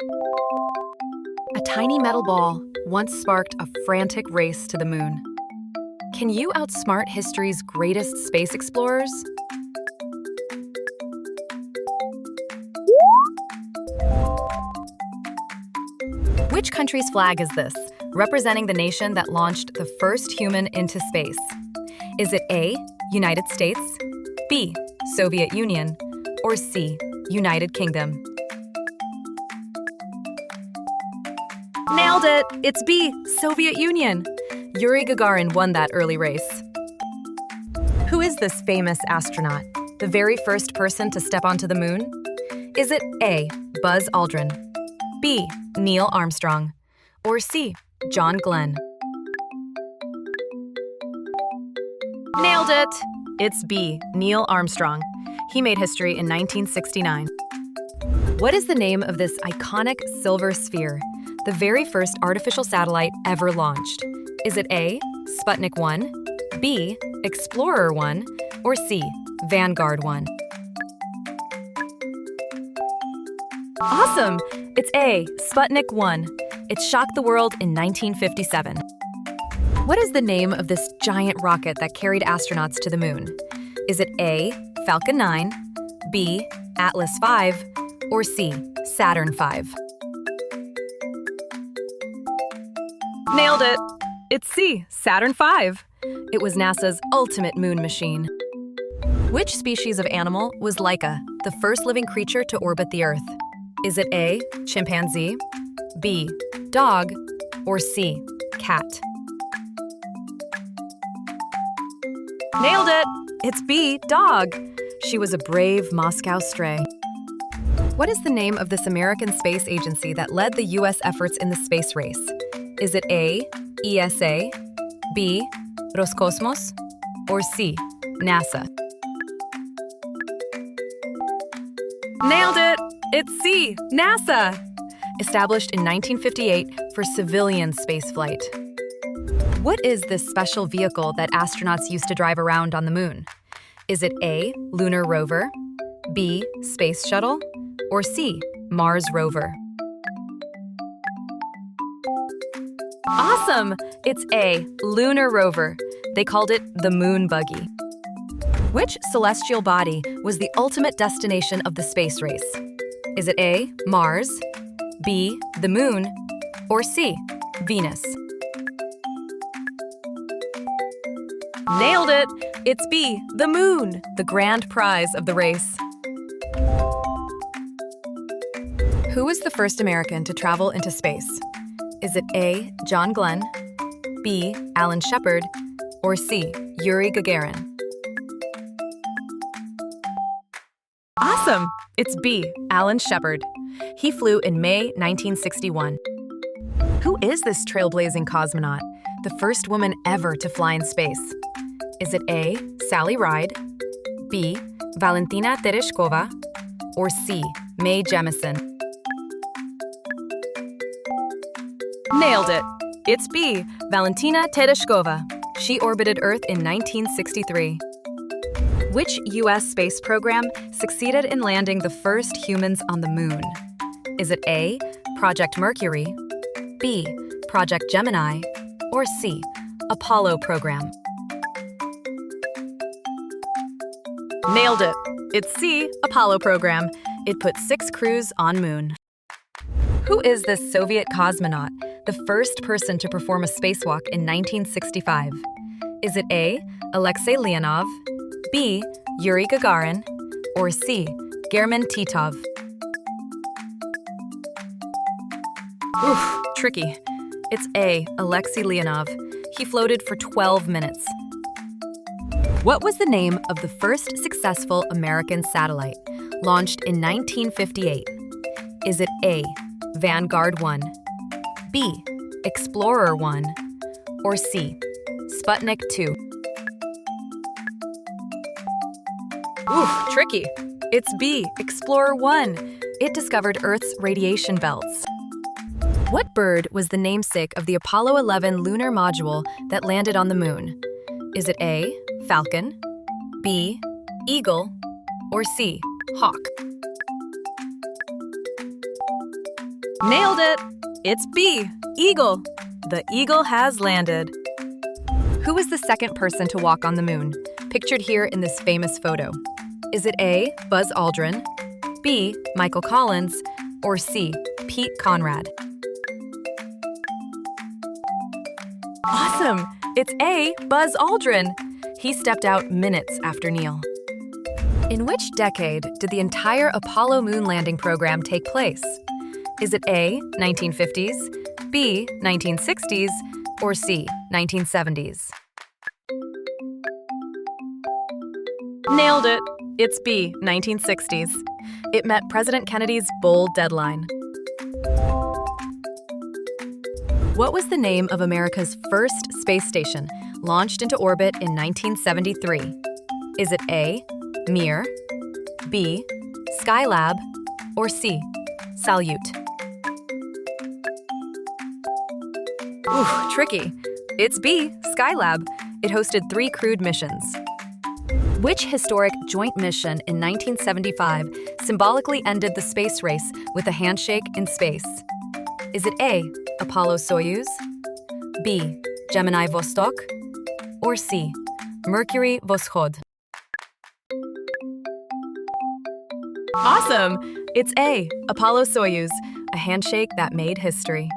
A tiny metal ball once sparked a frantic race to the moon. Can you outsmart history's greatest space explorers? Which country's flag is this, representing the nation that launched the first human into space? Is it A, United States, B, Soviet Union, or C, United Kingdom? Nailed it! It's B, Soviet Union. Yuri Gagarin won that early race. Who is this famous astronaut, the very first person to step onto the moon? Is it A, Buzz Aldrin, B, Neil Armstrong, or C, John Glenn? Nailed it! It's B, Neil Armstrong. He made history in 1969. What is the name of this iconic silver sphere, the very first artificial satellite ever launched? Is it A, Sputnik 1, B, Explorer 1, or C, Vanguard 1? Awesome! It's A, Sputnik 1. It shocked the world in 1957. What is the name of this giant rocket that carried astronauts to the moon? Is it A, Falcon 9, B, Atlas V, or C, Saturn V? Nailed it! It's C, Saturn V. It was NASA's ultimate moon machine. Which species of animal was Laika, the first living creature to orbit the Earth? Is it A, chimpanzee, B, dog, or C, cat? Nailed it! It's B, dog. She was a brave Moscow stray. What is the name of this American space agency that led the U.S. efforts in the space race? Is it A, ESA, B, Roscosmos, or C, NASA? Nailed it! It's C, NASA! Established in 1958 for civilian spaceflight. What is this special vehicle that astronauts used to drive around on the moon? Is it A, lunar rover, B, space shuttle, or C, Mars rover? Awesome! It's A, lunar rover. They called it the moon buggy. Which celestial body was the ultimate destination of the space race? Is it A, Mars, B, the moon, or C, Venus? Nailed it! It's B, the moon, the grand prize of the race. Who was the first American to travel into space? Is it A, John Glenn, B, Alan Shepard, or C, Yuri Gagarin? Awesome! It's B, Alan Shepard. He flew in May 1961. Who is this trailblazing cosmonaut, the first woman ever to fly in space? Is it A, Sally Ride, B, Valentina Tereshkova, or C, Mae Jemison? Nailed it! It's B, Valentina Tereshkova. She orbited Earth in 1963. Which U.S. space program succeeded in landing the first humans on the moon? Is it A, Project Mercury, B, Project Gemini, or C, Apollo program? Nailed it! It's C, Apollo program. It put 6 crews on moon. Who is this Soviet cosmonaut, the first person to perform a spacewalk in 1965? Is it A, Alexei Leonov, B, Yuri Gagarin, or C, German Titov? Oof, tricky. It's A, Alexei Leonov. He floated for 12 minutes. What was the name of the first successful American satellite, launched in 1958? Is it A, Vanguard 1, B, Explorer 1, or C, Sputnik 2? Oof, tricky. It's B, Explorer 1. It discovered Earth's radiation belts. What bird was the namesake of the Apollo 11 lunar module that landed on the moon? Is it A, falcon, B, eagle, or C, hawk? Nailed it! It's B, eagle. The eagle has landed. Who was the second person to walk on the moon, pictured here in this famous photo? Is it A, Buzz Aldrin, B, Michael Collins, or C, Pete Conrad? Awesome! It's A, Buzz Aldrin. He stepped out minutes after Neil. In which decade did the entire Apollo moon landing program take place? Is it A, 1950s, B, 1960s, or C, 1970s? Nailed it! It's B, 1960s. It met President Kennedy's bold deadline. What was the name of America's first space station, launched into orbit in 1973? Is it A, Mir, B, Skylab, or C, Salyut? Ooh, tricky. It's B, Skylab. It hosted 3 crewed missions. Which historic joint mission in 1975 symbolically ended the space race with a handshake in space? Is it A, Apollo-Soyuz, B, Gemini Vostok, or C, Mercury Voskhod? Awesome! It's A, Apollo-Soyuz, a handshake that made history.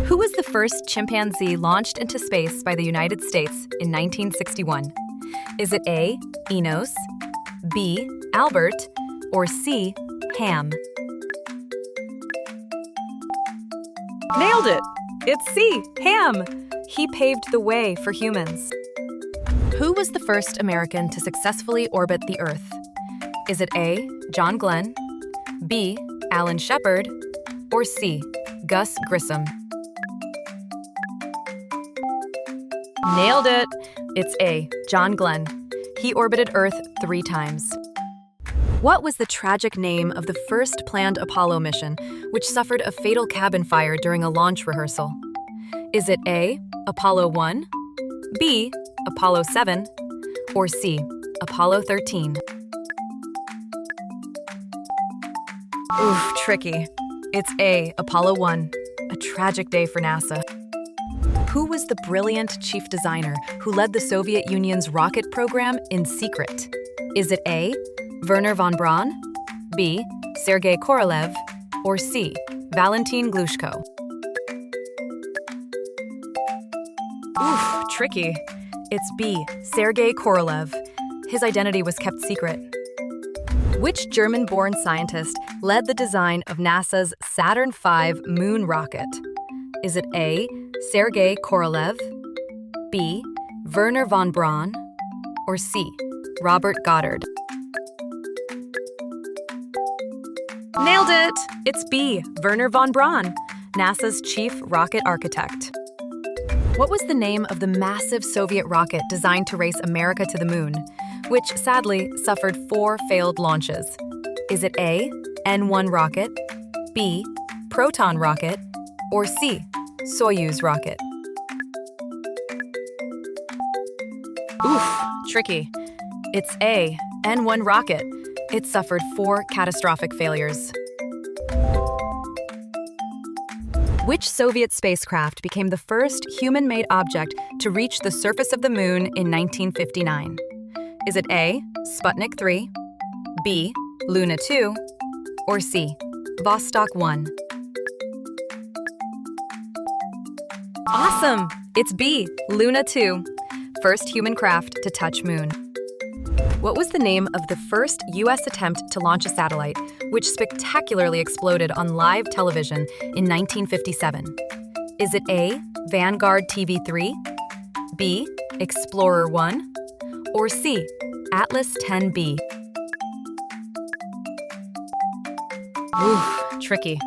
Who was the first chimpanzee launched into space by the United States in 1961? Is it A, Enos, B, Albert, or C, Ham? Nailed it! It's C, Ham! He paved the way for humans. Who was the first American to successfully orbit the Earth? Is it A, John Glenn, B, Alan Shepard, or C, Gus Grissom? Nailed it! It's A, John Glenn. He orbited Earth 3 times. What was the tragic name of the first planned Apollo mission, which suffered a fatal cabin fire during a launch rehearsal? Is it A, Apollo 1, B, Apollo 7, or C, Apollo 13? Oof, tricky. It's A, Apollo 1, a tragic day for NASA. Who was the brilliant chief designer who led the Soviet Union's rocket program in secret? Is it A, Wernher von Braun, B, Sergei Korolev, or C, Valentin Glushko? Oof, tricky. It's B, Sergei Korolev. His identity was kept secret. Which German-born scientist led the design of NASA's Saturn V moon rocket? Is it A, Sergei Korolev, B, Wernher von Braun, or C, Robert Goddard? Nailed it! It's B, Wernher von Braun, NASA's chief rocket architect. What was the name of the massive Soviet rocket designed to race America to the moon, which sadly suffered 4 failed launches? Is it A, N-1 rocket, B, Proton rocket, or C, Soyuz rocket? Oof, tricky. It's A, N-1 rocket. It suffered 4 catastrophic failures. Which Soviet spacecraft became the first human-made object to reach the surface of the moon in 1959? Is it A, Sputnik 3, B, Luna 2, or C, Vostok 1? Awesome! It's B, Luna 2, first human craft to touch moon. What was the name of the first U.S. attempt to launch a satellite, which spectacularly exploded on live television in 1957? Is it A, Vanguard TV3, B, Explorer 1, or C, Atlas 10B? Oof, tricky.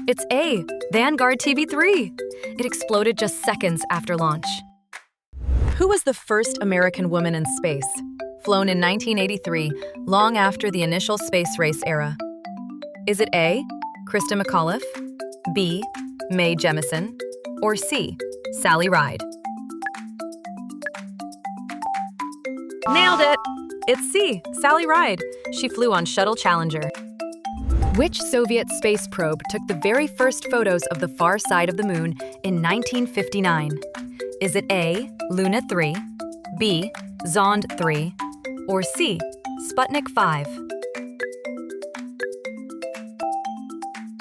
It's A, Vanguard TV3. It exploded just seconds after launch. Who was the first American woman in space, flown in 1983, long after the initial space race era? Is it A, Krista McAuliffe, B, Mae Jemison, or C, Sally Ride? Nailed it! It's C, Sally Ride. She flew on Shuttle Challenger. Which Soviet space probe took the very first photos of the far side of the moon in 1959? Is it A, Luna 3, B, Zond 3, or C, Sputnik 5?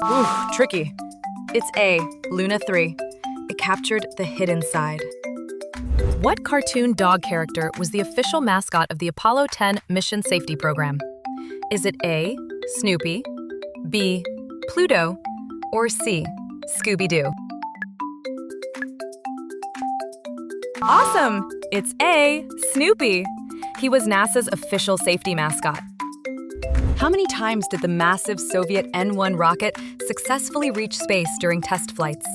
Ooh, tricky. It's A, Luna 3. It captured the hidden side. What cartoon dog character was the official mascot of the Apollo 10 mission safety program? Is it A, Snoopy, B, Pluto, or C, Scooby-Doo? Awesome! It's A, Snoopy. He was NASA's official safety mascot. How many times did the massive Soviet N-1 rocket successfully reach space during test flights?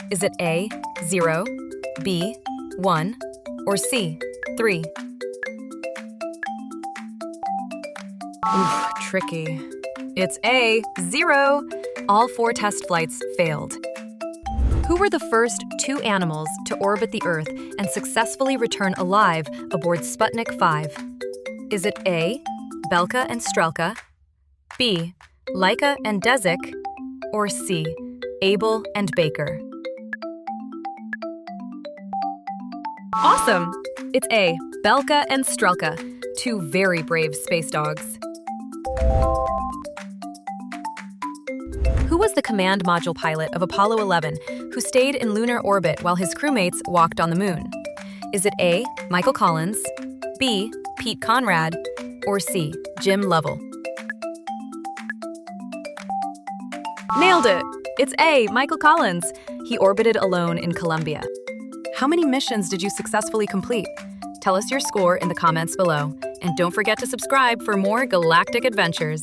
Is it A, 0, B, 1, or C, 3? Ooh, tricky. It's A, 0. All 4 test flights failed. Who were the first 2 animals to orbit the Earth and successfully return alive aboard Sputnik 5? Is it A, Belka and Strelka, B, Laika and Dezik, or C, Abel and Baker? Awesome! It's A, Belka and Strelka, 2 very brave space dogs. Who was the command module pilot of Apollo 11 who stayed in lunar orbit while his crewmates walked on the moon? Is it A, Michael Collins, B, Pete Conrad, or C, Jim Lovell? Nailed it! It's A, Michael Collins. He orbited alone in Columbia. How many missions did you successfully complete? Tell us your score in the comments below. And don't forget to subscribe for more galactic adventures.